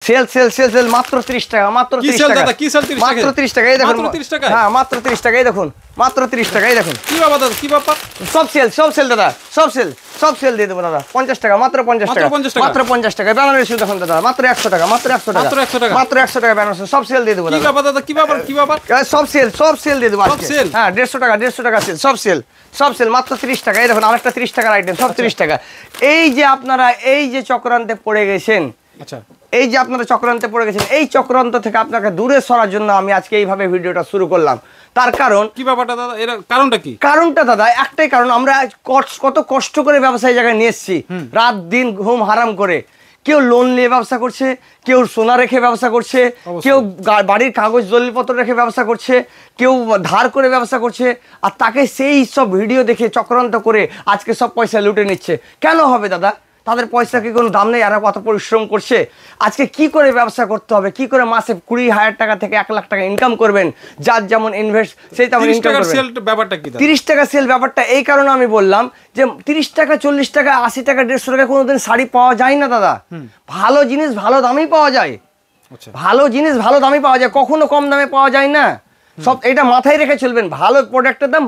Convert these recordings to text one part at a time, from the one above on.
Sell sell sell sell মাত্র 30 টাকা, মাত্র 30 টাকা। দাদা কি সেল 30 টাকা? মাত্র 30 টাকা। এই দেখুন মাত্র 30 টাকা। হ্যাঁ মাত্র 30 টাকা। এই দেখুন মাত্র 30 টাকা। এই দেখুন কি বাবা দাদা, কি ব্যাপার? সব সেল দাদা, সব সেল দিয়ে দেবো দাদা। 50 টাকা, মাত্র 50 টাকা, মাত্র 50 টাকা। বেনারসি শুধু দেখুন দাদা, মাত্র 100 টাকা, মাত্র 100 টাকা, মাত্র 100 টাকা বেনারসি। সব সেল দিয়ে দেবো কি বাবা দাদা, কি ব্যাপার, কি ব্যাপার? সব সেল দিয়ে দেবো আজকে। হ্যাঁ 150 টাকা সেল, সব সেল মাত্র 30 টাকা। এই দেখুন আরেকটা 30 টাকার আইটেম, সব 30 টাকা। এই যে আপনারা এই যে চক্রান্তে পড়ে গেছেন, আচ্ছা এই যে আপনারা চক্রান্তে পড়ে গেছেন, এই চক্রান্ত থেকে আপনাকে দূরে সরার জন্য আমি আজকে এইভাবে ভিডিওটা শুরু করলাম। তার কারণ কি ব্যাপারটা দাদা, এর কারণটা কি? কারণটা দাদা একটাই কারণ, আমরা কত কষ্ট করে ব্যবসায়ী জায়গায় নিয়ে এসেছি, রাত দিন ঘুম হারাম করে। কেউ লোন নিয়ে ব্যবসা করছে, কেউ সোনা রেখে ব্যবসা করছে, কেউ বাড়ির কাগজ দলিলপত্র রেখে ব্যবসা করছে, কেউ ধার করে ব্যবসা করছে। আর তাকে সেই সব ভিডিও দেখে চক্রান্ত করে আজকে সব পয়সা লুটে নিচ্ছে। কেন হবে দাদা? তাদের পয়সা কি কোনো দাম নেই? আর কত পরিশ্রম করছে। আজকে কি করে ব্যবসা করতে হবে, কি করে মাসে 20,000 টাকা থেকে 1 লাখ টাকা ইনকাম করবেন, যার যেমন ইনভেস্ট সেই তেমন ইনকাম করবেন। 30 টাকা ব্যাপারটা কি? 30 টাকা সেল ব্যাপারটা এই কারণে আমি বললাম যে 30 টাকা 40 টাকা 80 টাকা 150 টাকা কোনোদিন শাড়ি পাওয়া যায় না দাদা। ভালো জিনিস ভালো দামেই পাওয়া যায়, ভালো জিনিস ভালো দামে পাওয়া যায়, কখনো কম দামে পাওয়া যায় না। সব এটা মাথায় রেখে চলবেন, ভালো প্রোডাক্টের দাম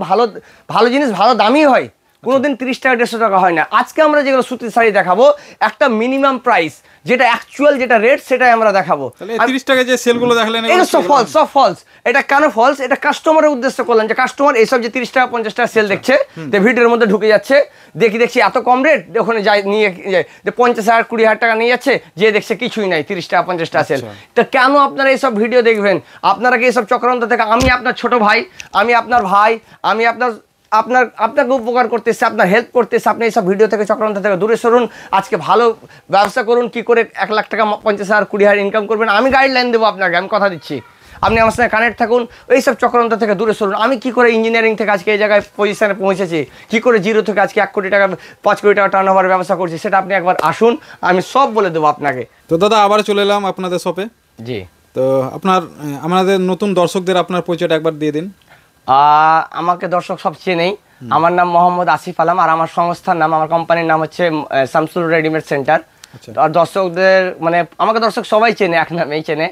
ভালো জিনিস ভালো দামই হয়, কোনোদিন 30 টাকা 150 টাকা হয় না। আজকে আমরা যেগুলো সুতির শাড়ি দেখাবো একটা মিনিমাম প্রাইস, যেটা অ্যাকচুয়াল যেটা রেট সেটাই আমরা দেখাবো। তাহলে 30 টাকা যে সেলগুলো দেখালেন এটা সব ফলস। এটা কেন ফলস? এটা কাস্টমারের উদ্দেশ্য করলাম, যে কাস্টমার এইসব যে 30 টাকা 50 টাকা সেল দেখছে, যে ভিডিওর মধ্যে ঢুকে যাচ্ছে, দেখছি এত কম রেট, ওখানে যায় নিয়ে যায় 50,000 20,000 টাকা নিয়ে যাচ্ছে, যে দেখছে কিছুই নাই 30 টাকা 50 টাকা সেল। তো কেন আপনারা এইসব ভিডিও দেখবেন? আপনারা কি এইসব চক্রান্ত থেকে, আমি আপনার ছোট ভাই, আমি আপনার ভাই, আমি আপনাকে উপকার করতেছে, আপনার হেল্প করতেছে, আপনি এইসব ভিডিও থেকে চক্রান্ত থেকে দূরে সরুন। আজকে ভালো ব্যবসা করুন, কি করে 1 লাখ টাকা 50,000 20,000 ইনকাম করবেন আমি গাইডলাইন দেবো আপনাকে, আমি কথা দিচ্ছি। আপনি আমার সঙ্গে কানেক্ট থাকুন, এইসব চক্রান্ত থেকে দূরে সরুন। আমি কি করে ইঞ্জিনিয়ারিং থেকে আজকে এই জায়গায় পজিশনে পৌঁছেছি, কি করে জিরো থেকে আজকে 1 কোটি টাকা 5 কোটি টাকা টার্ন ওভার ব্যবসা করছি, সেটা আপনি একবার আসুন, আমি সব বলে দেবো আপনাকে। তো দাদা আবার চলে এলাম আপনাদের শপে। জি, তো আমাদের নতুন দর্শকদের আপনার পরিচয়টা একবার দিয়ে দিন। আমাকে দর্শক সব চেনেই, আমার নাম মোহাম্মদ আসিফ আলম, আর আমার সংস্থার নাম, আমার কোম্পানির নাম হচ্ছে শামসুল রেডিমেড সেন্টার। আর দর্শকদের মানে আমাকে দর্শক সবাই চেনে, এক নামেই চেনে।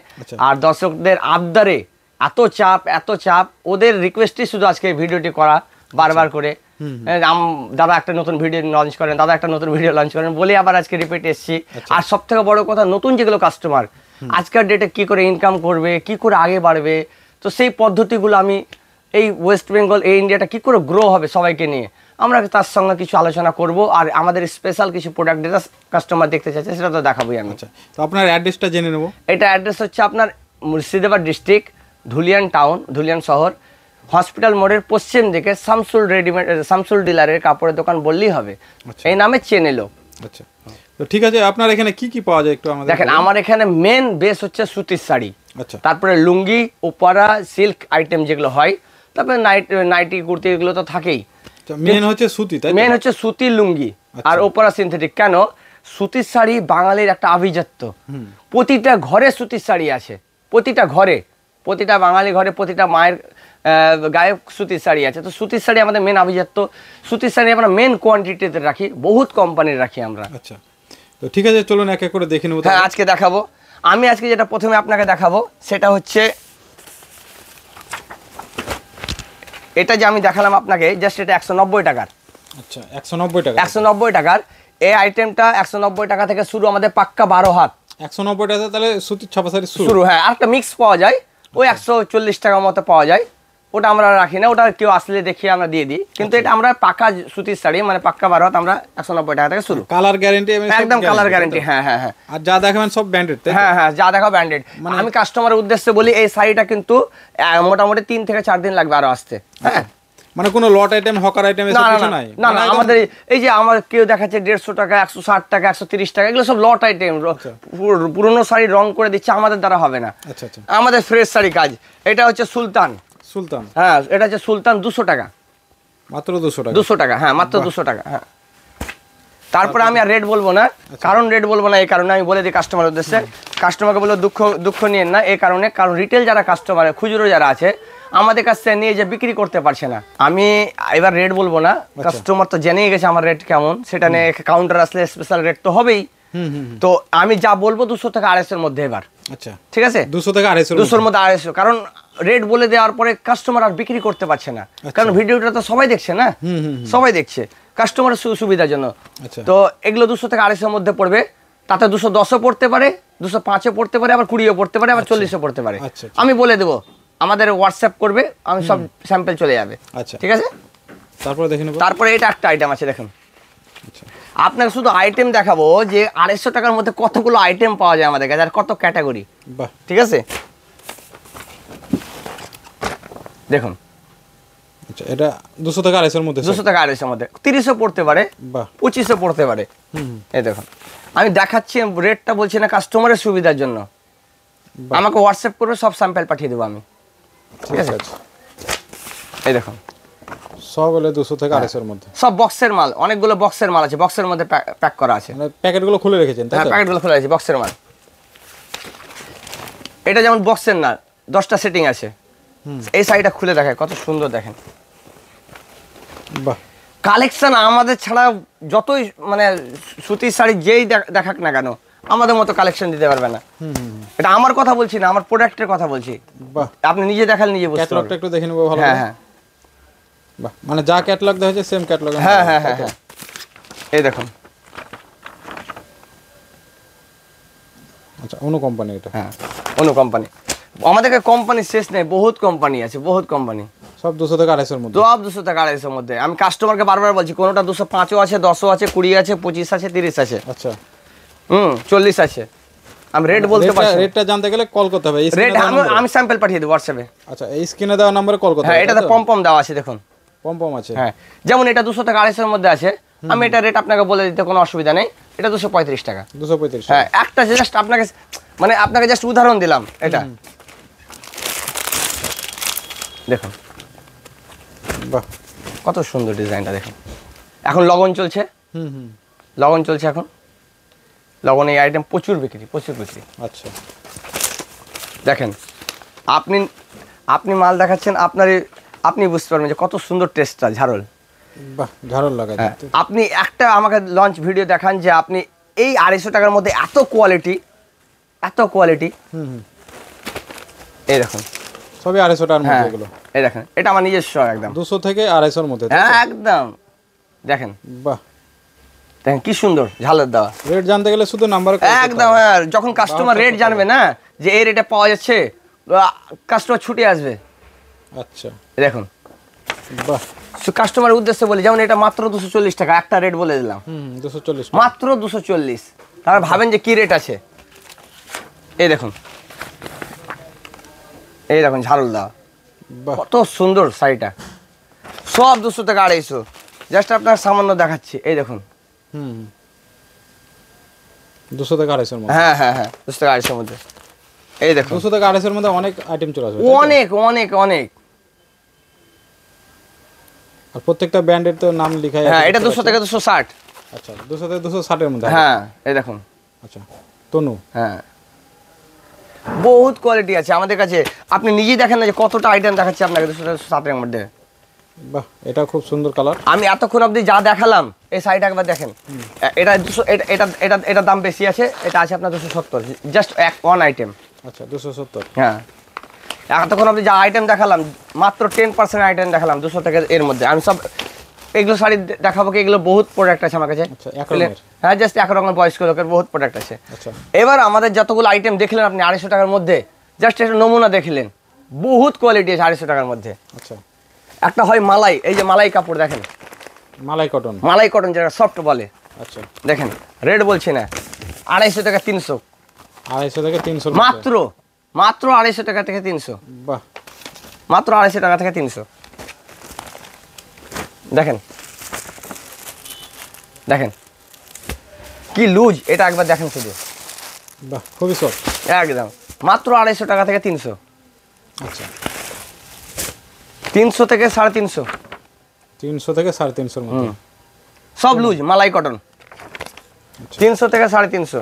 আর দর্শকদের আবদারে এত চাপ, ওদের রিকোয়েস্টই শুধু আজকে ভিডিওটি করা বারবার করে। দাদা একটা নতুন ভিডিও লঞ্চ করেন, দাদা একটা নতুন ভিডিও লঞ্চ করেন বলে আবার আজকে রিপিট এসেছি। আর সব থেকে বড় কথা, নতুন যেগুলো কাস্টমার আজকের ডেটে কি করে ইনকাম করবে, কি করে আগে বাড়বে, তো সেই পদ্ধতিগুলো আমি এই ওয়েস্ট বেঙ্গল, এই ইন্ডিয়াটা কি করে গ্রো হবে সবাইকে নিয়ে, আমরা তার সঙ্গে কিছু আলোচনা করব। আর আমাদের স্পেশাল কিছু প্রোডাক্ট যেটা কাস্টমার দেখতে চাইছে সেটা তো দেখাবোই আমি। তো আপনার অ্যাড্রেসটা জেনে নেব। এটা অ্যাড্রেস হচ্ছে আপনার মুর্শিদাবাদ ডিস্ট্রিক্ট, ধুলিয়ান টাউন, ধুলিয়ান শহর, হসপিটাল মোড়ের পশ্চিম দিকে শামসুল ডিলারের কাপড়ের দোকান বললেই হবে, এই নামে চেনে লোক। আচ্ছা, তো ঠিক আছে, আপনার এখানে কি কি পাওয়া যায় একটু আমাদের দেখেন। আমার এখানে মেন বেস হচ্ছে সুতির শাড়ি, তারপরে লুঙ্গি, ওপারা, সিল্ক আইটেম যেগুলো হয়, তারপরে নাইটি কুর্তি, এগুলো তো থাকেই। মেন হচ্ছে সুতি, তাই মেন হচ্ছে সুতি, লুঙ্গি আর ওপারা সিনথেটিক। কেন? সুতির শাড়ি বাঙালির একটা আভিজাত্য, প্রতিটা ঘরে সুতির শাড়ি আছে, প্রতিটা ঘরে, প্রতিটা বাঙালি ঘরে, প্রতিটা মায়ের গায়ে সুতির শাড়ি আছে। তো সুতির শাড়ি আমাদের মেন আভিজাত্য। সুতির শাড়ি আমরা মেন কোয়ান্টিটিতে রাখি, বহুত কোম্পানির রাখি আমরা। আচ্ছা, তো ঠিক আছে, চলুন এক এক করে দেখে নেব। হ্যাঁ, আজকে দেখাবো। আমি আজকে যেটা প্রথমে আপনাকে দেখাবো সেটা হচ্ছে এটা যে আমি দেখালাম আপনাকে, জাস্ট এটা 190 টাকার। আচ্ছা, 190 টাকা। 190 টাকার এই আইটেমটা 190 টাকা থেকে শুরু, আমাদের পাক্কা 12 হাত। 190 টাকা তাহলে সুতির ছাপা শাড়ি শুরু। হ্যাঁ, আর একটা মিক্স পাওয়া যায়, ওই 140 টাকার মতো পাওয়া যায়, ওটা আমরা রাখি না, ওটা কেউ আসলে দেখিয়ে আমরা দিয়ে দিই। কিন্তু এটা আমরা পাকা সুতির শাড়ি, মানে পাক্কা 12 হাত, আমরা 190 টাকা থেকে শুরু। Colour guarantee? একদম কালার গ্যারান্টি। হ্যাঁ হ্যাঁ হ্যাঁ। আর যা দেখাবেন সব ব্র্যান্ডেড? হ্যাঁ, যা দেখাও ব্র্যান্ডেড। আমি কাস্টমারের উদ্দেশ্যে বলি, এই শাড়িটা কিন্তু মোটামুটি 3 থেকে 4 দিন লাগবে আরো আসতে। হ্যাঁ, মানে কোনো লট আইটেম, হকার আইটেম এসব কিছু নাই? না, আমাদের এই যে আমার কেউ দেখাচ্ছে 150 টাকা, 160 টাকা, 130 টাকা, এগুলো সব লট আইটেম, পুরনো শাড়ি রং করে দিচ্ছে, আমাদের দ্বারা হবে না। আচ্ছা আচ্ছা, আমাদের ফ্রেশ শাড়ি কাজ। এটা হচ্ছে সুলতান। হ্যাঁ, এটা হচ্ছে সুলতান, 200 টাকা মাত্র। 200 টাকা? 200 টাকা, হ্যাঁ, মাত্র 200 টাকা। হ্যাঁ, তারপরে আমি আর রেট বলবো না, কারণ রেট বলবো না এই কারণে, আমি বলে দিই কাস্টমার উদ্দেশ্যে, কাস্টমারকে বলবো দুঃখ নিয়েন না এই কারণে, কারণ রিটেল যারা কাস্টমার, খুচরো যারা আছে, আমাদের কাছ থেকে নিয়ে যে বিক্রি করতে পারছে না। আমি এবার রেট বলবো না, কাস্টমার তো জেনেই গেছে আমার রেট কেমন, সেটা নিয়ে কাউন্টার আসলে স্পেশাল রেট তো হবেই। তো আমি যা বলবো 200 থেকে 250 এর মধ্যে এবার, আচ্ছা ঠিক আছে, 200 থেকে 250 200 এর মধ্যে 250, কারণ রেট বলে দেওয়ার পরে কাস্টমার আর বিক্রি করতে পারছে না, কারণ ভিডিওটা তো সবাই দেখছে না, সবাই দেখছে কাস্টমারের সুবিধার জন্য। আচ্ছা তো এগুলো 200 থেকে 250 এর মধ্যে পড়বে, তাতে 210ও পড়তে পারে, 205ও পড়তে পারে, আবার 20ও পড়তে পারে, আবার 40ও পড়তে পারে। আচ্ছা আমি বলে দেবো, আমাদের হোয়াটসঅ্যাপ করবে, আমি সব স্যাম্পল চলে যাবে। আচ্ছা ঠিক আছে, তারপরে দেখে নেব। তারপরে এটা একটা আইটেম আছে দেখুন, আচ্ছা আপনাকে শুধু আইটেম দেখাবো যে 250 টাকার মধ্যে কতগুলো আইটেম পাওয়া যায় আমাদের কাছে, আর কত ক্যাটাগরি। বাহ ঠিক আছে, দেখুন আচ্ছা এটা 200 থেকে 250 এর মধ্যে 200 থেকে 250 এর মধ্যে 30ও পড়তে পারে, বাহ 25ও পড়তে পারে। এই দেখুন আমি দেখাচ্ছি, রেটটা বলছি না কাস্টমারের সুবিধার জন্য, আমাকে হোয়াটসঅ্যাপ করবে, সব স্যাম্পল পাঠিয়ে দেবো আমি। ঠিক আছে, এই দেখুন সব হলে 200 থেকে 250 এর মধ্যে, সব বক্সের মাল, অনেকগুলো বক্সের মাল আছে, বক্সের মধ্যে প্যাক করা আছে। মানে প্যাকেটগুলো খুলে রেখেছেন তাই হ্যাঁ, তো? প্যাকেটগুলো খোলা আছে, বক্সের মাল। এটা যেমন বক্সের না, 10টা সেটিং আছে, এই সাইডটা খুলে দেখায় কত সুন্দর, দেখেন বাহ কালেকশন আমাদের ছাড়া যতই মানে সুতির শাড়ি যেই দেখাক না কেন, আমাদের মতো কালেকশন দিতে পারবে না। এটা আমার কথা বলছি না, আমার প্রোডাক্টের কথা বলছি। বাহ আপনি নিজে দেখালে নিজে বুঝতে ক্যাটালগটা পারবেন। একটু দেখে নেব ভালো হ্যাঁ করে। হ্যাঁ বাহ মানে যা ক্যাটালগ দেখাচ্ছে সেম ক্যাটালগ। হ্যাঁ হ্যাঁ হ্যাঁ হ্যাঁ, এই দেখুন। আচ্ছা অনু কোম্পানি এটা? হ্যাঁ অনু কোম্পানি, আমাদের কোম্পানি শেষ নেই, বহুত কোম্পানি আছে, বহুত কোম্পানি, সব 200 থেকে 250 এর মধ্যে। সব 200 থেকে 250 এর মধ্যে। আমি কাস্টমারকে বারবার বলছি, কোনোটা 205ও আছে, 10ও আছে, 20 আছে, 25 আছে, 30 আছে, আচ্ছা 40 আছে। আমি রেট বলতে পারছি না। রেটটা জানতে গেলে কল করতে হবে। এই রেট স্ক্রিনে দেওয়া নম্বরে? আমি স্যাম্পল পাঠিয়ে দেব হোয়াটসঅ্যাপে। আচ্ছা এই স্ক্রিনে দেওয়া নম্বরে কল করতে হবে। হ্যাঁ, এটাতে পম দেওয়া আছে দেখুন, পম আছে। হ্যাঁ যেমন এটা 200 থেকে 250 এর মধ্যে আছে, আমি এটা রেট আপনাকে বলে দিতে কোনো অসুবিধা নেই, এটা 235 টাকা। 235। হ্যাঁ, একটা জাস্ট আপনাকে জাস্ট উদাহরণ দিলাম এটা। দেখুন বাহ কত সুন্দর ডিজাইনটা, দেখুন এখন লগন চলছে, লগন চলছে এখন, লগন এই আইটেম প্রচুর বিক্রি, প্রচুর বিক্রি। আচ্ছা দেখেন আপনি মাল দেখাচ্ছেন, আপনি বুঝতে পারবেন যে কত সুন্দর টেস্টটা, ঝাড়ল। বাহ ঝাড়ল লাগা। আপনি একটা আমাকে লঞ্চ ভিডিও দেখান যে আপনি এই 250 টাকার মধ্যে এত কোয়ালিটি, এত কোয়ালিটি। এই দেখুন সবই 250 টাকার মধ্যে এগুলো। এই দেখেন এটা আমার নিজস্ব একদম 200 থেকে 250 এর মধ্যে। হ্যাঁ একদম, দেখেন বাহ দেখেন কি সুন্দর ঝালের দেওয়া। রেট জানতে গেলে শুধু নাম্বারে কল করতে হবে। একদম হ্যাঁ, যখন কাস্টমার রেট জানবে না যে এই রেটে পাওয়া যাচ্ছে, কাস্টমার ছুটে আসবে। আচ্ছা দেখুন বাহ কাস্টমারের উদ্দেশ্যে বলি, যেমন এটা মাত্র 240 টাকা, একটা রেট বলে দিলাম, 240 মাত্র 240। তারা ভাবেন যে কি রেট আছে। এই দেখুন, এই দেখুন ঝাড়ল দেওয়া, বাহ কত সুন্দর শাড়িটা, সব 200 থেকে 250। জাস্ট আপনার সামান্য দেখাচ্ছি, এই দেখুন 200 থেকে 250 এর মধ্যে। হ্যাঁ হ্যাঁ হ্যাঁ, 200 থেকে 250 মধ্যে। এই দেখুন 200 থেকে 250 এর মধ্যে অনেক আইটেম চলে আসবে। অনেক অনেক অনেক। আর প্রত্যেকটা ব্র্যান্ডের তো নাম লেখাই আছে। হ্যাঁ এটা 200 থেকে 260। আচ্ছা 200 থেকে 260 এর মধ্যে। হ্যাঁ এই দেখুন, আচ্ছা তনু। হ্যাঁ বহুত কোয়ালিটি আছে আমাদের কাছে, আপনি নিজেই দেখেন না যে কতটা আইটেম দেখাচ্ছি আপনাকে 200 থেকে 260 এর মধ্যে। বাহ এটা খুব সুন্দর কালার। আমি এতক্ষণ অবধি যা দেখালাম, এই শাড়িটা একবার দেখেন, এটা 200, এটা দাম বেশি আছে, এটা আছে আপনার 270, জাস্ট ওয়ান আইটেম। আচ্ছা 270। হ্যাঁ এতক্ষণ অবধি যা আইটেম দেখালাম, মাত্র 10% আইটেম দেখালাম 200 থেকে এর মধ্যে। আমি সব এগুলো শাড়ি দেখাবো কি, এগুলো বহুত প্রোডাক্ট আছে আমার কাছে। আচ্ছা এক রকমের। হ্যাঁ জাস্ট এক রকমের বয়স্ক লোকের বহুত প্রোডাক্ট আছে। আচ্ছা এবার আমাদের যতগুলো আইটেম দেখলেন আপনি 250 টাকার মধ্যে, জাস্ট একটা নমুনা দেখলেন, বহুত কোয়ালিটি আছে 250 টাকার মধ্যে। আচ্ছা একটা হয় মালাই, এই যে মালাই কাপড় দেখেন, মালাই কটন। মালাই কটন যেটা সফট বলে, আচ্ছা দেখেন রেট বলছি না, 250 টাকা 300, 250 থেকে 300 মাত্র মাত্র 250 টাকা থেকে 300, বাহ মাত্র 250 টাকা থেকে 300। দেখেন দেখেন কি লুজ, এটা একবার দেখেন শুধু, বাহ খুবই সফট একদম মাত্র 250 টাকা থেকে 300, আচ্ছা 300 থেকে 350, 300 থেকে 350 এর মধ্যে সব লুজ মালাই কটন, 300 থেকে 350,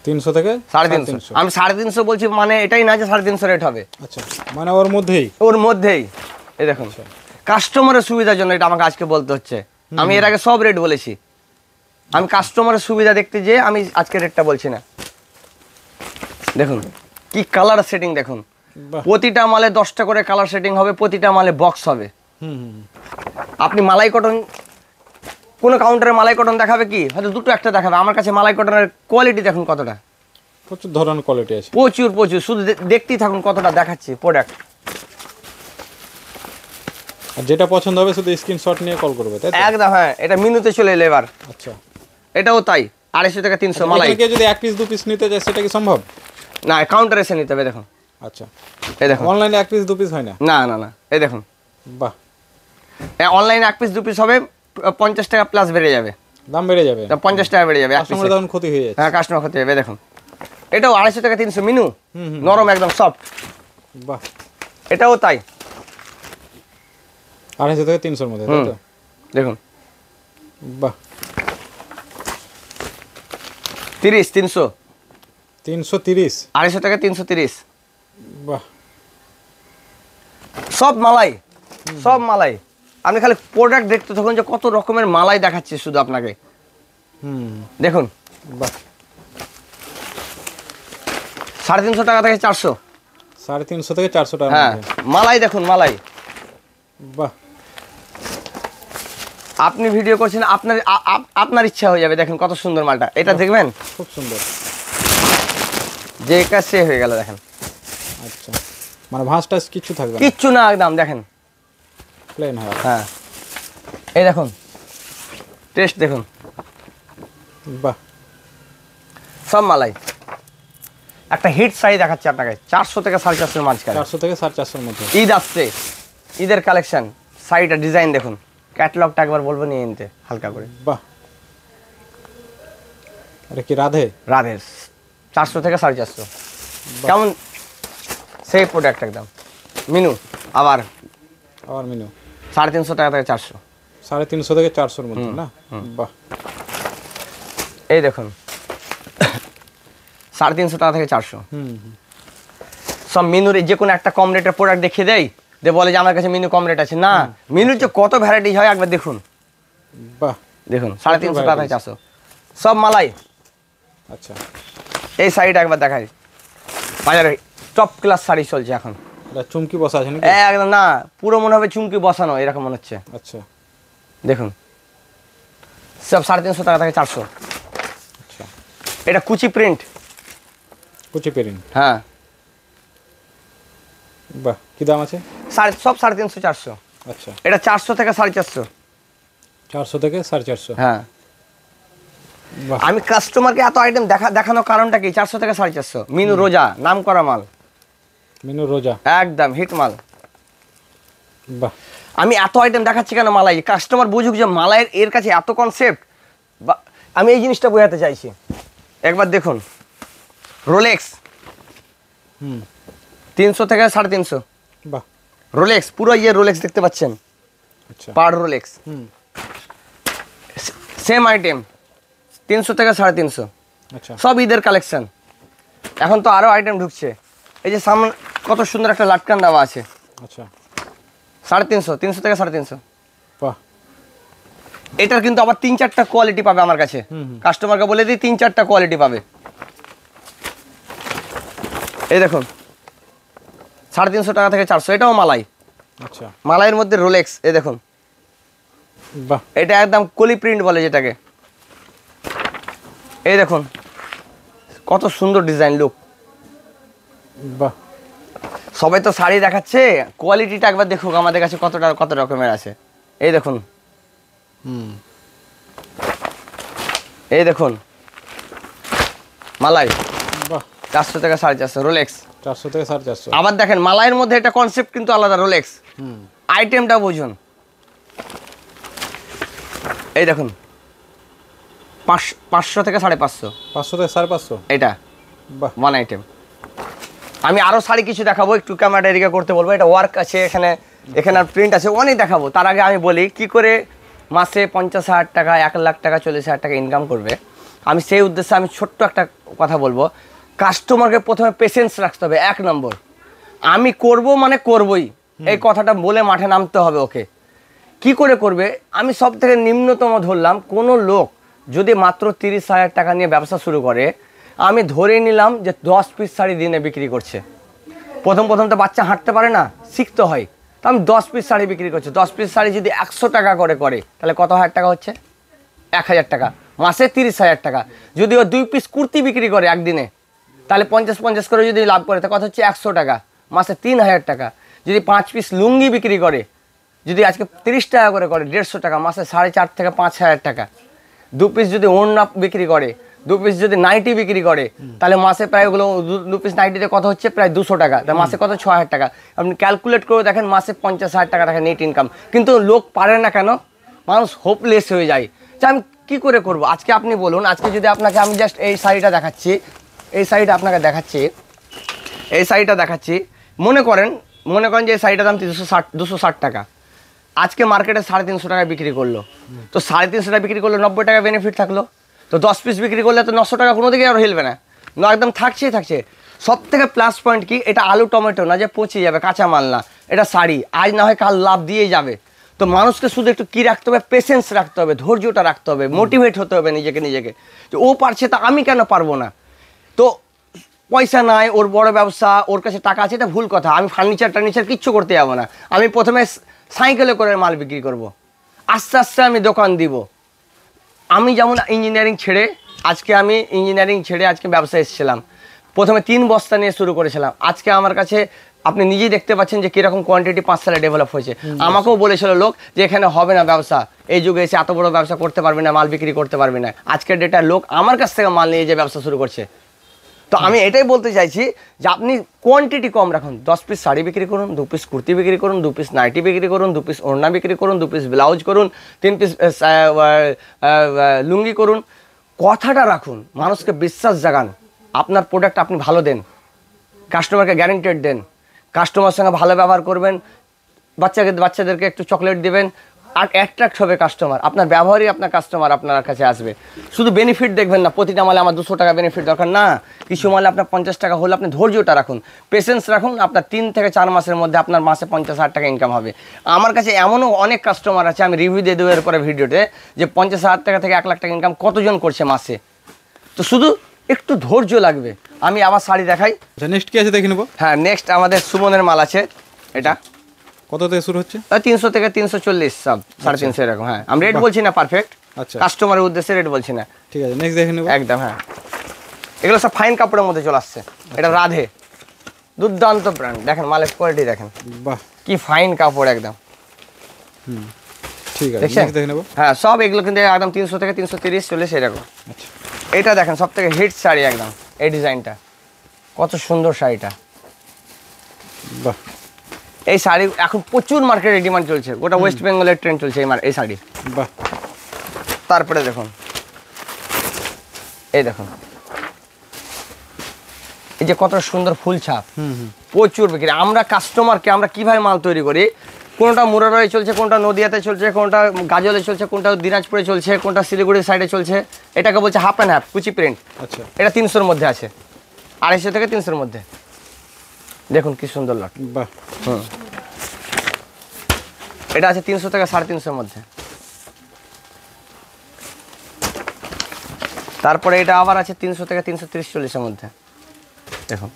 300 থেকে 350। আমি 350 বলছি মানে এটাই না যে 350 রেট হবে, আচ্ছা মানে ওর মধ্যেই, ওর মধ্যেই। এই দেখুন কাস্টমারের সুবিধার জন্য এটা আমাকে আজকে বলতে হচ্ছে, আমি এর আগে সব রেট বলেছি, আমি কাস্টমারের সুবিধা দেখতে যেয়ে আমি আজকে রেটটা বলছি না। দেখুন কি কালার সেটিং, দেখুন বাহ। প্রতিটা মালে 10টা করে কালার সেটিং হবে, প্রতিটা মালে বক্স হবে। আপনি মালাই কটন, কোনো কাউন্টারে মালাই কটন দেখাবে কি, হয়তো দুটো একটা দেখাবে, আমার কাছে মালাই কটনের কোয়ালিটি দেখুন কতটা, প্রচুর ধরনের কোয়ালিটি আছে, প্রচুর প্রচুর, শুধু দেখতেই থাকুন কতটা দেখাচ্ছি প্রোডাক্ট। আর যেটা পছন্দ হবে শুধু স্ক্রিনশট নিয়ে কল করবে, তাই তো? একদম হ্যাঁ, এটা মিনুতে চলে এলো এবার। আচ্ছা, এটাও তাই 250 থেকে 300 মালাই। কেউ যদি 1 পিস 2 পিস নিতে চায় সেটা কি সম্ভব? না, কাউন্টারে এসে নিতে হবে। দেখুন, আচ্ছা, এই দেখুন, অনলাইনে 1 পিস 2 পিস হয় না? না না না, এই দেখুন, বাহ, অনলাইনে 1 পিস 2 পিস হবে, 50 টাকা প্লাস বেড়ে যাবে, দাম বেড়ে যাবে, 50 টাকা বেড়ে যাবে এক কাস্টমার পিসে। তখন ক্ষতি হয়ে যাচ্ছে। হ্যাঁ, কাস্টমার ক্ষতি হবে। দেখুন, এটাও 250 থেকে 300 মিনু, নরম একদম সফট। বাহ, এটাও তাই 250 থেকে 300 এর মধ্যে, তাই তো? দেখুন, বাহ, 30 300, 330, 250 থেকে 330, বাহ, সব মালাই, সব মালাই। আপনি খালি প্রোডাক্ট দেখতে থাকুন যে কত রকমের মালাই দেখাচ্ছে শুধু আপনাকে। দেখুন, বাহ, 350 টাকা থেকে 400। 350 থেকে 400 টাকা। হ্যাঁ, মালাই দেখুন, মালাই। বাহ, আপনি ভিডিও করছেন, আপনার আপনার ইচ্ছা হয়ে যাবে। দেখেন কত সুন্দর মালটা, এটা দেখবেন খুব সুন্দর, যে কাজ সে হয়ে গেল। দেখেন, আচ্ছা, মানে ভাঁজটা কিছু থাকবে না, কিচ্ছু না, একদম দেখেন প্লেন হয়। হ্যাঁ, এই দেখুন টেস্ট দেখুন, বাহ, সব মালাই। একটা হিট শাড়ি দেখাচ্ছে আপনাকে 400 থেকে 450 মাঝখানে, 400 থেকে 450 এর মধ্যে। ঈদ আসছে, ঈদের কালেকশন। শাড়িটা ডিজাইন দেখুন, ক্যাটালগটা একবার বলবো নিয়ে নিতে হালকা করে। বাহ, আরে কি রাধে? রাধের 400 থেকে 450, কেমন সেই প্রোডাক্ট একদম মিনু। আবার মিনু 350 টাকা থেকে 400। 350 থেকে 400 এর মধ্যে না? বাহ, এই দেখুন 350 টাকা থেকে 400। সব মিনুর যে কোনো একটা কম রেটের প্রোডাক্ট দেখিয়ে দেয়, যে বলে যে আমার কাছে মিনু কম রেট আছে। না, মিনুর যে কত ভ্যারাইটি হয় একবার দেখুন। বাহ, দেখুন 350 টাকা থেকে 400, সব মালাই। আচ্ছা, এই শাড়িটা একবার দেখাই, বাজারে টপ ক্লাস শাড়ি চলছে এখন। এটা চুমকি বসা আছে নাকি? একদম না, পুরো মনে হবে চুমকি বসানো, এরকম মনে হচ্ছে। আচ্ছা, দেখুন সব 350 টাকা থেকে 400। আচ্ছা, এটা কুচি প্রিন্ট। কুচি পেরিন, হ্যাঁ, বাহ, কি দাম আছে? সব 350 400। আচ্ছা, এটা 400 থেকে 450। 400 থেকে 450। হ্যাঁ, বাহ, আমি কাস্টমারকে এত আইটেম দেখানোর কারণটা কি, 400 থেকে 450। মিনু রোজা, নাম করা মাল, মিনু রোজা, একদম হিট মাল। বাহ, আমি এত আইটেম দেখাচ্ছি কেন, মালাই কাস্টমার বুঝুক যে মালাইয়ের এর কাছে এত কনসেপ্ট। আমি এই জিনিসটা বোঝাতে চাইছি। একবার দেখুন রোলেক্স, 300 থেকে 350। বাহ, রোলেক্স পুরো রোলেক্স দেখতে পাচ্ছেন, আচ্ছা, পার রোলেক্স, সেম আইটেম 300 থেকে 350। আচ্ছা, সব ঈদের কালেকশন। এখন তো আরো আইটেম ঢুকছে। এই যে সামনে কত সুন্দর একটা লাটকান দেওয়া আছে, আচ্ছা, 350, 300 থেকে 350। বাহ, এটার কিন্তু আবার 3-4টা কোয়ালিটি পাবে আমার কাছে। কাস্টমারকে বলে দিই 3-4টা কোয়ালিটি পাবে। এই দেখুন 350 টাকা থেকে 400, এটাও মালাই। আচ্ছা, মালাইয়ের মধ্যে রোলেক্স। এই দেখুন, বাহ, এটা একদম কলি প্রিন্ট বলে যেটাকে। এই দেখুন কত সুন্দর ডিজাইন লুক। বাহ, সবাই তো শাড়ি দেখাচ্ছে, কোয়ালিটিটা একবার দেখুক আমাদের কাছে কত রকমের আছে। এই দেখুন, এই দেখুন মালাই বাহ, 400 থেকে 450 রোলেক্স। 400 থেকে 450। আবার দেখেন মালাইয়ের মধ্যে এটা কনসেপ্ট কিন্তু আলাদা, রোলেক্স আইটেমটা বুঝুন। এই দেখুন 500 থেকে 550, 500 থেকে 550। এটা বাহ, ওয়ান আইটেম। আমি আরো শাড়ি কিছু দেখাবো, একটু ক্যামেরাটা এদিকে করতে বলবো। এটা ওয়ার্ক আছে, এখানে আর প্রিন্ট আছে, অনেক দেখাবো। তার আগে আমি বলি কি করে মাসে 50,000 টাকা, 1 লাখ টাকা, 40,000 টাকা ইনকাম করবে। আমি সেই উদ্দেশ্যে আমি ছোট্ট একটা কথা বলবো। কাস্টমারকে প্রথমে পেশেন্স রাখতে হবে 1 নম্বর। আমি করব মানে করবই, এই কথাটা বলে মাঠে নামতে হবে ওকে। কি করে করবে, আমি সব থেকে নিম্নতম ধরলাম, কোনো লোক যদি মাত্র 30,000 টাকা নিয়ে ব্যবসা শুরু করে, আমি ধরে নিলাম যে 10 পিস শাড়ি দিনে বিক্রি করছে। প্রথম তো বাচ্চা হাঁটতে পারে না, শিখতে হয়, তো আমি 10 পিস শাড়ি বিক্রি করছি। 10 পিস শাড়ি যদি 100 টাকা করে তাহলে কত হাজার টাকা হচ্ছে? 1000 টাকা, মাসে 30,000 টাকা। যদি ও 2 পিস কুর্তি বিক্রি করে একদিনে, তাহলে 50 করে যদি লাভ করে, তা কত হচ্ছে? 100 টাকা, মাসে 3000 টাকা। যদি 5 পিস লুঙ্গি বিক্রি করে, যদি আজকে 30 টাকা করে 150 টাকা, মাসে 4.5 থেকে 5,000 টাকা। 2 পিস যদি ওড়না বিক্রি করে, 2 পিস যদি নাইটি বিক্রি করে, তাহলে মাসে প্রায় ওগুলো 2 পিস নাইটিতে কত হচ্ছে? প্রায় 200 টাকা, তাহলে মাসে কত? 6,000 টাকা। আপনি ক্যালকুলেট করে দেখেন, মাসে 50,000 টাকা থাকে নেট ইনকাম। কিন্তু লোক পারে না কেন? মানুষ হোপলেস হয়ে যায় যে আমি কী করে করব। আজকে আপনি বলুন, আজকে যদি আপনাকে আমি জাস্ট এই শাড়িটা দেখাচ্ছি, এই শাড়িটা আপনাকে দেখাচ্ছি, এই শাড়িটা দেখাচ্ছি, মনে করেন যে এই শাড়িটার দাম 260 টাকা, আজকে মার্কেটে 350 টাকায় বিক্রি করলো, তো 350 টাকা বিক্রি করলো, 90 টাকা বেনিফিট থাকলো। তো 10 পিস বিক্রি করলে তো 900 টাকা কোনো দিকে আর হিলবে না, একদম থাকছে। সব থেকে প্লাস পয়েন্ট কি, এটা আলু টমেটো না যে পচে যাবে, কাঁচা মাল না, এটা শাড়ি আজ না হয় কাল লাভ দিয়েই যাবে। তো মানুষকে শুধু একটু কী রাখতে হবে? পেশেন্স রাখতে হবে, ধৈর্যটা রাখতে হবে, মোটিভেট হতে হবে নিজেকে যে ও পারছে, তা আমি কেন পারবো না? তো পয়সা নাই, ওর বড় ব্যবসা, ওর কাছে টাকা আছে, এটা ভুল কথা। আমি ফার্নিচার কিচ্ছু করতে যাবো না, আমি প্রথমে সাইকেলে করে মাল বিক্রি করব, আস্তে আস্তে আমি দোকান দিব। আমি যেমন ইঞ্জিনিয়ারিং ছেড়ে আজকে ব্যবসায় এসেছিলাম। প্রথমে 3 বস্তা নিয়ে শুরু করেছিলাম। আজকে আমার কাছে আপনি নিজেই দেখতে পাচ্ছেন যে কীরকম কোয়ান্টিটি 5 সালে ডেভেলপ হয়েছে। আমাকেও বলেছিল লোক যে এখানে হবে না ব্যবসা, এই যুগে এসে এত বড় ব্যবসা করতে পারবে না, মাল বিক্রি করতে পারবে না। আজকের ডেটার লোক আমার কাছ থেকে মাল নিয়ে যে ব্যবসা শুরু করছে। তো আমি এটাই বলতে চাইছি যে আপনি কোয়ান্টিটি কম রাখুন। 10 পিস শাড়ি বিক্রি করুন, 2 পিস কুর্তি বিক্রি করুন, 2 পিস নাইটি বিক্রি করুন, 2 পিস ওড়না বিক্রি করুন, 2 পিস ব্লাউজ করুন, 3 পিস লুঙ্গি করুন। কথাটা রাখুন, মানুষকে বিশ্বাস জাগান, আপনার প্রোডাক্ট আপনি ভালো দেন, কাস্টমারকে গ্যারেন্টেড দেন, কাস্টমার সঙ্গে ভালো ব্যবহার করবেন, বাচ্চাদেরকে একটু চকলেট দেবেন, আর অ্যাট্রাক্ট হবে কাস্টমার। আপনার ব্যবহারই আপনার কাস্টমার আপনার কাছে আসবে। শুধু বেনিফিট দেখবেন না, প্রতিটা মালে আমার 200 টাকা বেনিফিট দরকার না, কিছু মালে আপনার 50 টাকা হলে আপনি ধৈর্যটা রাখুন, পেশেন্স রাখুন, আপনার 3 থেকে 4 মাসের মধ্যে আপনার মাসে 50,000 টাকা ইনকাম হবে। আমার কাছে এমনও অনেক কাস্টমার আছে, আমি রিভিউ দিয়ে দেবো এরপরে ভিডিওতে, যে 50,000 টাকা থেকে 1 লাখ টাকা ইনকাম কতজন করছে মাসে। তো শুধু একটু ধৈর্য লাগবে। আমি আবার শাড়ি দেখাই। আচ্ছা, নেক্সট কি আছে দেখে নেব। হ্যাঁ, নেক্সট আমাদের সুমনের মাল আছে। এটা কত থেকে শুরু হচ্ছে? 300 থেকে 340, সব 350 এরকম। হ্যাঁ, আমি রেট বলছি না পারফেক্ট, আচ্ছা, কাস্টমারের উদ্দেশ্যে রেট বলছি না। ঠিক আছে, নেক্সট দেখে নেব। একদম হ্যাঁ, এগুলো সব ফাইন কাপড়ের মধ্যে চলে আসছে। এটা রাধে, দুর্দান্ত ব্র্যান্ড। দেখেন মালের কোয়ালিটি দেখেন, বাহ, কি ফাইন কাপড় একদম। ঠিক আছে, দেখছেন? নেক্সট দেখে নেব। হ্যাঁ, সব এগুলো কিন্তু একদম 300 থেকে 330 চলে সেরকম। আচ্ছা, এটা দেখেন সব থেকে হিট শাড়ি একদম, এই ডিজাইনটা কত সুন্দর শাড়িটা। বাহ, এই শাড়ি এখন প্রচুর মার্কেটে ডিমান্ড চলছে, গোটা ওয়েস্ট বেঙ্গলের ট্রেন্ড চলছে এই শাড়ি। বাহ, তারপরে দেখুন, এই দেখুন, এই যে কত সুন্দর ফুল ছাপ, প্রচুর বিক্রি। আমরা কাস্টমারকে আমরা কিভাবে মাল তৈরি করি, কোনটা মুরারয়ে চলছে, কোনটা নদিয়াতে চলছে, কোনটা গাজলে চলছে, কোনটা দিনাজপুরে চলছে, কোনটা শিলিগুড়ির সাইডে চলছে। এটাকে বলছে হাফ অ্যান্ড হাফ কুচি প্রিন্ট। আচ্ছা, এটা 300-র মধ্যে আছে, 250 থেকে 300-র মধ্যে। দেখুন কি সুন্দর লট। বাহ, এটা আছে 300 থেকে 350-এর মধ্যে। তারপরে এটা আবার আছে 300 থেকে 330-40-এর মধ্যে। দেখুন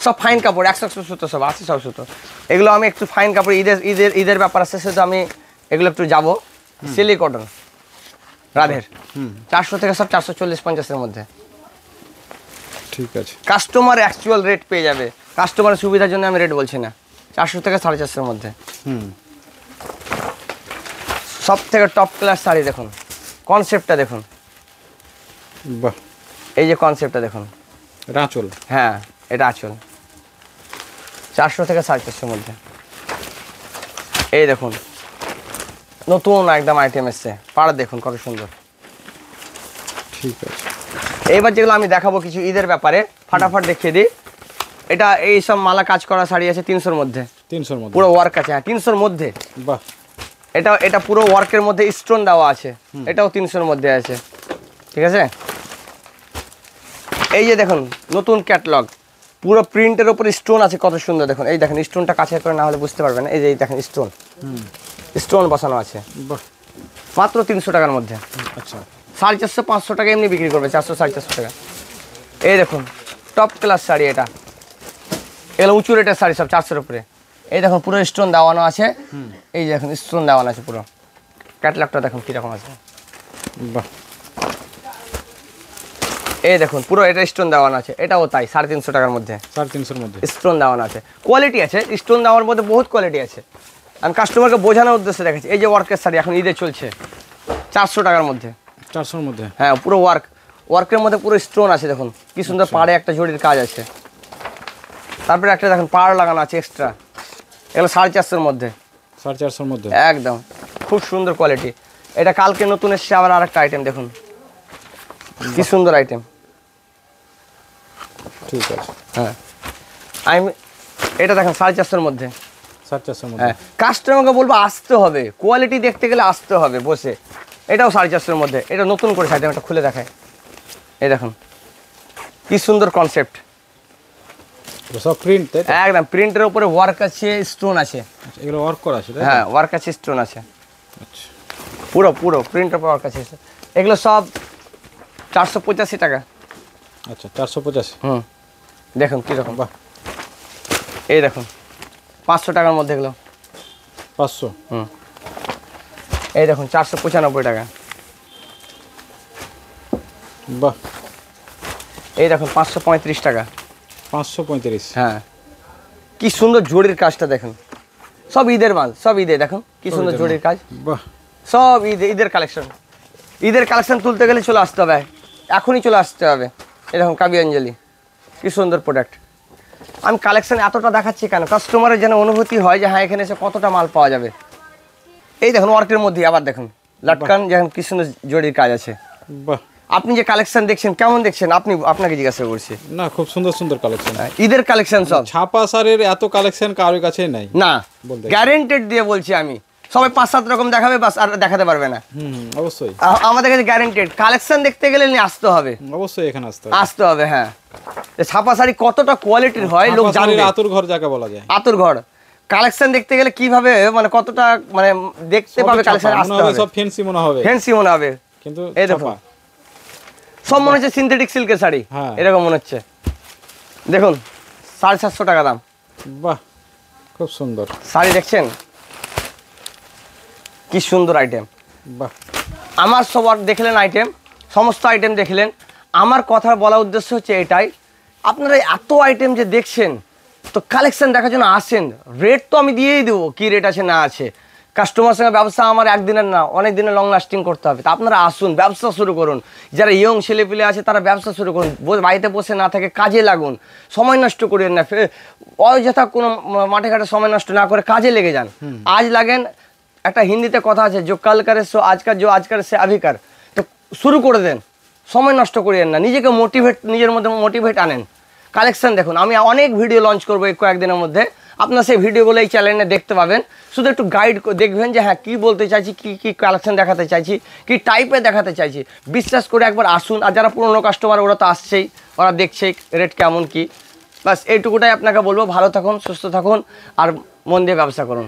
সব ফাইন কাপড়, 100 সুতো, সব 80 সুতো। এগুলো আমি একটু ফাইন কাপড়, ঈদের ব্যাপার আছে, সেটা আমি এগুলো একটু যাবো। সিলি কটন রাধের 400 থেকে সব 440-50-এর মধ্যে। ঠিক আছে, কাস্টমার অ্যাকচুয়াল রেট পেয়ে যাবে, কাস্টমারের সুবিধার জন্য আমি রেট বলছি না। 400 থেকে 450-এর মধ্যে। সব থেকে টপ ক্লাস শাড়ি দেখুন, কনসেপ্টটা দেখুন। বাহ, এই যে কনসেপ্টটা দেখুন, আঁচল। হ্যাঁ, এটা আঁচল। 400 থেকে 450-এর মধ্যে। এই দেখুন নতুন একদম আইটেম এসছে, পাড় দেখুন কত সুন্দর। ঠিক আছে, এইবার যেগুলো আমি দেখাবো কিছু ঈদের ব্যাপারে, ফাটাফাট দেখিয়ে দিই। এটা এই সব মালা কাজ করা শাড়ি আছে 300-র মধ্যে, 300-র মধ্যে পুরো ওয়ার্ক আছে। হ্যাঁ, 300-র মধ্যে। বাহ, এটা পুরো ওয়ার্কের মধ্যে স্টোন দেওয়া আছে, এটাও 300-র মধ্যে আছে। ঠিক আছে, এই যে দেখুন নতুন ক্যাটালগ, পুরো প্রিন্টের উপরে স্টোন আছে, কত সুন্দর দেখুন। এই দেখেন স্টোনটা কাছে করে না হলে বুঝতে পারবেন না। এই যে দেখেন স্টোন বসানো আছে, বাহ, মাত্র 300 টাকার মধ্যে। আচ্ছা, 450 500 টাকা এমনি বিক্রি করবে, 400 450 টাকা। এই দেখুন টপ ক্লাস শাড়ি, এটা এগুলো উঁচু রেটের শাড়ি সব 400-এর উপরে। এই দেখুন পুরো স্টোন দেওয়ানো আছে, এই দেখুন স্টোন দেওয়ানো আছে পুরো। ক্যাটলগটা দেখুন কীরকম আছে, বাহ। এই দেখুন পুরো এটা স্টোন দেওয়ানো আছে, এটাও তাই 350 টাকার মধ্যে 350-এর মধ্যে স্টোন দেওয়ানো আছে। কোয়ালিটি আছে, স্টোন দেওয়ার মধ্যে বহুত কোয়ালিটি আছে। আমি কাস্টমারকে বোঝানোর উদ্দেশ্যে দেখাচ্ছি। এই যে ওয়ার্কের শাড়ি এখন ঈদে চলছে 400 টাকার মধ্যে, 400-এর মধ্যে। হ্যাঁ পুরো ওয়ার্কের মধ্যে পুরো স্টোন আছে, দেখুন কি সুন্দর পাড়ে একটা জড়ির কাজ আছে। তারপরে একটা দেখুন পাড় লাগানো আছে এক্সট্রা, এগুলো 450-এর মধ্যে, 450-এর মধ্যে একদম খুব সুন্দর কোয়ালিটি। এটা কালকে নতুন এসছে আবার আরেকটা আইটেম, দেখুন কি সুন্দর আইটেম। ঠিক আছে, হ্যাঁ আমি এটা দেখেন 450-এর মধ্যে, 450-এর মধ্যে। হ্যাঁ কাস্টমারকে বলবো আসতে হবে, কোয়ালিটি দেখতে গেলে আসতে হবে বসে। এটাও 450-এর মধ্যে, এটা নতুন করে আইটেম, এটা খুলে দেখায়। এই দেখুন কি সুন্দর কনসেপ্ট, সব প্রিন্ট, তাই তো? একদম প্রিন্টের উপরে ওয়ার্ক আছে, স্টোন আছে। আচ্ছা, এগুলো ওয়ার্ক করা আছে, তাই তো? হ্যাঁ ওয়ার্ক আছে, স্টোন আছে, আচ্ছা, পুরো পুরো প্রিন্টের উপর ওয়ার্ক আছে। এগুলো সব 485 টাকা। আচ্ছা 485। দেখুন কীরকম, বাহ। এই দেখুন 500 টাকার মধ্যে এগুলো, 500। এই দেখুন 495 টাকা। বাহ। এই দেখুন 535 টাকা। 535। হ্যাঁ কি সুন্দর জড়ির কাজটা দেখুন, সব ঈদের মাল, সব ঈদে দেখুন কি সুন্দর জড়ির কাজ, বাহ। সব ঈদের কালেকশন। ঈদের কালেকশন তুলতে গেলে চলে আসতে হবে, এখনই চলে আসতে হবে। এরকম কাবিয়াঞ্জলি কি সুন্দর প্রোডাক্ট। আমি কালেকশন এতটা দেখাচ্ছি কেন, কাস্টমারের যেন অনুভূতি হয় যে হ্যাঁ এখানে এসে কতটা মাল পাওয়া যাবে। এই দেখুন ওয়ার্কের মধ্যে আবার দেখুন লাটকান, যেমন কি সুন্দর জড়ির কাজ আছে। বাহ। আপনি যে কালেকশন দেখছেন কেমন দেখছেন, আপনাকে জিজ্ঞাসা করছি। না, খুব সুন্দর সুন্দর কালেকশন। ঈদের কালেকশন সব, ছাপা শাড়ির এত কালেকশন কারোর কাছেই নাই না বলতে। গ্যারেন্টেড দিয়ে বলছি আমি, সবাই 5-7 রকম দেখাবে বাস, আর দেখাতে পারবে না। অবশ্যই আমাদের কাছে গ্যারেন্টেড কালেকশন দেখতে গেলে নিয়ে আসতে হবে, অবশ্যই এখানে আসতে হবে। হ্যাঁ ছাপা শাড়ি কতটা কোয়ালিটির হয় লোক জানবে, আতুর ঘর যাকে বলা যায়। আতুর ঘর কালেকশন দেখতে গেলে কিভাবে মানে কতটা মানে দেখতে পাবে, কালেকশন আসতে হবে, সব ফ্যান্সি মনে হবে, ফ্যান্সি মনে হবে। কিন্তু এই দেখো সব মনে হচ্ছে সিনথেটিক সিল্কের শাড়ি, এরকম মনে হচ্ছে। দেখুন 750 টাকা দাম। বাহ, খুব সুন্দর শাড়ি দেখছেন কি সুন্দর আইটেম। বাহ। আমার সবার দেখলেন আইটেম, সমস্ত আইটেম দেখলেন। আমার কথা বলার উদ্দেশ্য হচ্ছে এটাই, আপনারা এত আইটেম যে দেখছেন তো কালেকশন দেখার জন্য আসেন। রেট তো আমি দিয়েই দেবো, কী রেট আছে না আছে। কাস্টমার সঙ্গে ব্যবসা আমার একদিনের না, অনেক দিনের লং লাস্টিং করতে হবে। তা আপনারা আসুন, ব্যবসা শুরু করুন। যারা ইয়ং ছেলেপিলে আছে তারা ব্যবসা শুরু করুন, বাড়িতে বসে না থেকে কাজে লাগুন, সময় নষ্ট করেন না। অযথা কোনো মাঠে ঘাটে সময় নষ্ট না করে কাজে লেগে যান। আজ লাগেন, একটা হিন্দিতে কথা আছে, যে কালকার সো আজকার, যে আজকার সে আভিকার। তো শুরু করে দেন, সময় নষ্ট করিয়েন না, নিজেকে মোটিভেট, নিজের মধ্যে মোটিভেট আনেন। কালেকশন দেখুন, আমি অনেক ভিডিও লঞ্চ করবো এই কয়েকদিনের মধ্যে, আপনার সেই ভিডিওগুলো এই চ্যানেলে দেখতে পাবেন। শুধু একটু গাইড দেখবেন যে হ্যাঁ কী বলতে চাইছি, কী কালেকশন দেখাতে চাইছি, কী টাইপের দেখাতে চাইছি। বিশ্বাস করে একবার আসুন। আর যারা পুরনো কাস্টমার ওরা তো আসছেই, ওরা দেখছেই রেট কেমন কী। বাস এইটুকুটাই আপনাকে বলবো। ভালো থাকুন, সুস্থ থাকুন, আর মন দিয়ে ব্যবসা করুন।